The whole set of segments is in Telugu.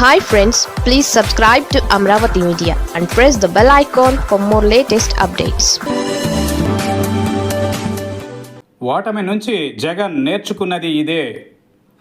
Hi friends, please subscribe to Amravati Media and press the bell icon for more latest updates. ఓటమి నుంచి జగన్ నేర్చుకున్నది ఇదే.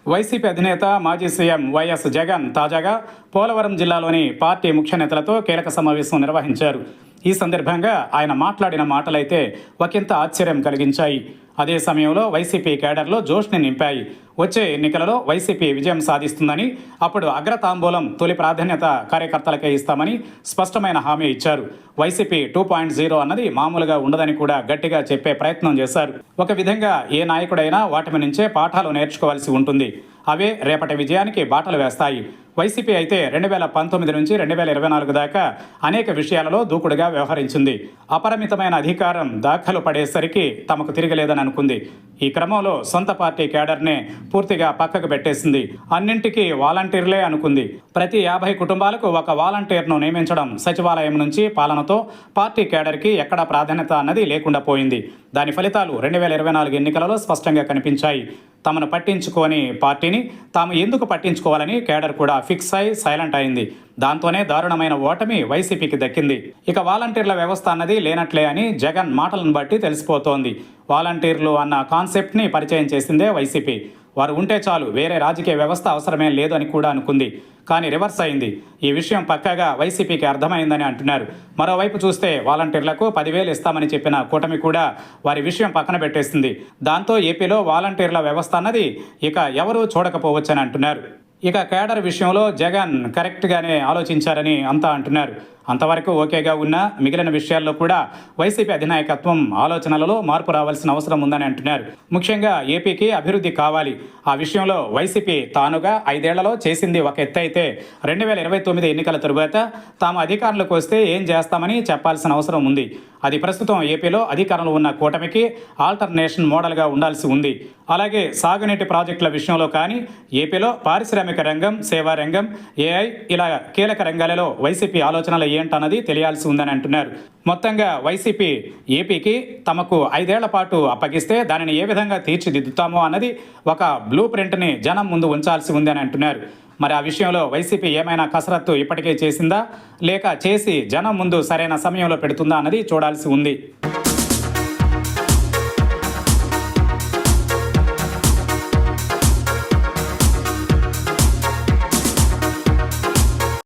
వైసీపీ అధినేత మాజీ సీఎం వైఎస్ జగన్ తాజాగా పోలవరం జిల్లాలోని పార్టీ ముఖ్య నేతలతో కీలక సమావేశం నిర్వహించారు. ఈ సందర్భంగా ఆయన మాట్లాడిన మాటలైతే ఒకంత ఆశ్చర్యం కలిగించాయి. అదే సమయంలో వైసీపీ కేడర్లో జోష్ని నింపాయి. వచ్చే ఎన్నికలలో వైసీపీ విజయం సాధిస్తుందని, అప్పుడు అగ్రతాంబూలం తొలి ప్రాధాన్యత కార్యకర్తలకే ఇస్తామని స్పష్టమైన హామీ ఇచ్చారు. వైసీపీ 2.0 అన్నది మామూలుగా ఉండదని కూడా గట్టిగా చెప్పే ప్రయత్నం చేశారు. ఒక విధంగా ఏ నాయకుడైనా వాటమి నుంచే పాఠాలు నేర్చుకోవాల్సి ఉంటుంది. అవే రేపటి విజయానికి బాటలు వేస్తాయి. వైసీపీ అయితే 2019 నుంచి 2024 దాకా అనేక విషయాలలో దూకుడుగా వ్యవహరించింది. అపరిమితమైన అధికారం దాఖలు పడేసరికి తమకు తిరగలేదని అనుకుంది. ఈ క్రమంలో సొంత పార్టీ కేడర్నే పూర్తిగా పక్కకు పెట్టేసింది. అన్నింటికీ వాలంటీర్లే అనుకుంది. ప్రతి 50 కుటుంబాలకు ఒక వాలంటీర్ను నియమించడం, సచివాలయం నుంచి పాలనతో పార్టీ కేడర్కి ఎక్కడా ప్రాధాన్యత అన్నది లేకుండా పోయింది. దాని ఫలితాలు 2024 ఎన్నికలలో స్పష్టంగా కనిపించాయి. తమను పట్టించుకోని పార్టీని తాము ఎందుకు పట్టించుకోవాలని కేడర్ కూడా ఫిక్స్ అయి సైలెంట్ అయింది. దాంతోనే దారుణమైన ఓటమి వైసీపీకి దక్కింది. ఇక వాలంటీర్ల వ్యవస్థ అన్నది లేనట్లే అని జగన్ మాటలను బట్టి తెలిసిపోతోంది. వాలంటీర్లు అన్న కాన్సెప్ట్ని పరిచయం చేసిందే వైసీపీ. వారు ఉంటే చాలు, వేరే రాజకీయ వ్యవస్థ అవసరమే లేదు అని కూడా అనుకుంది. కానీ రివర్స్ అయింది. ఈ విషయం పక్కాగా వైసీపీకి అర్థమైందని అంటున్నారు. మరోవైపు చూస్తే వాలంటీర్లకు 10,000 ఇస్తామని చెప్పిన కూటమి కూడా వారి విషయం పక్కన పెట్టేసింది. దాంతో ఏపీలో వాలంటీర్ల వ్యవస్థ అన్నది ఇక ఎవరూ చూడకపోవచ్చని అంటున్నారు. ఇక కేడర్ విషయంలో జగన్ కరెక్ట్గానే ఆలోచించారని అంతా అంటున్నారు. అంతవరకు ఓకేగా ఉన్న మిగిలిన విషయాల్లో కూడా వైసీపీ అధినాయకత్వం ఆలోచనలలో మార్పు రావాల్సిన అవసరం ఉందని అంటున్నారు. ముఖ్యంగా ఏపీకి అభివృద్ధి కావాలి. ఆ విషయంలో వైసీపీ తానుగా 5 ఏళ్లలో చేసింది ఒక ఎత్తు అయితే 2029 ఎన్నికల తరువాత తాము అధికారంలోకి వస్తే ఏం చేస్తామని చెప్పాల్సిన అవసరం ఉంది. అది ప్రస్తుతం ఏపీలో అధికారంలో ఉన్న కూటమికి ఆల్టర్నేషన్ మోడల్గా ఉండాల్సి ఉంది. అలాగే సాగునీటి ప్రాజెక్టుల విషయంలో కానీ, ఏపీలో పారిశ్రామిక రంగం, సేవా రంగం, ఏఐ ఇలా కీలక రంగాలలో వైసీపీ ఆలోచనలు ఏంటన్నది తెలియాల్సి ఉందని అంటున్నారు. మొత్తంగా వైసీపీ ఏపీకి తమకు 5 ఏళ్ల పాటు అప్పగిస్తే దానిని ఏ విధంగా తీర్చిదిద్దుతామో అన్నది ఒక బ్లూ ప్రింట్ని జనం ముందు ఉంచాల్సి ఉంది అని అంటున్నారు. మరి ఆ విషయంలో వైసీపీ ఏమైనా కసరత్తు ఇప్పటికే చేసిందా, లేక చేసి జనం ముందు సరైన సమయంలో పెడుతుందా అన్నది చూడాల్సి ఉంది.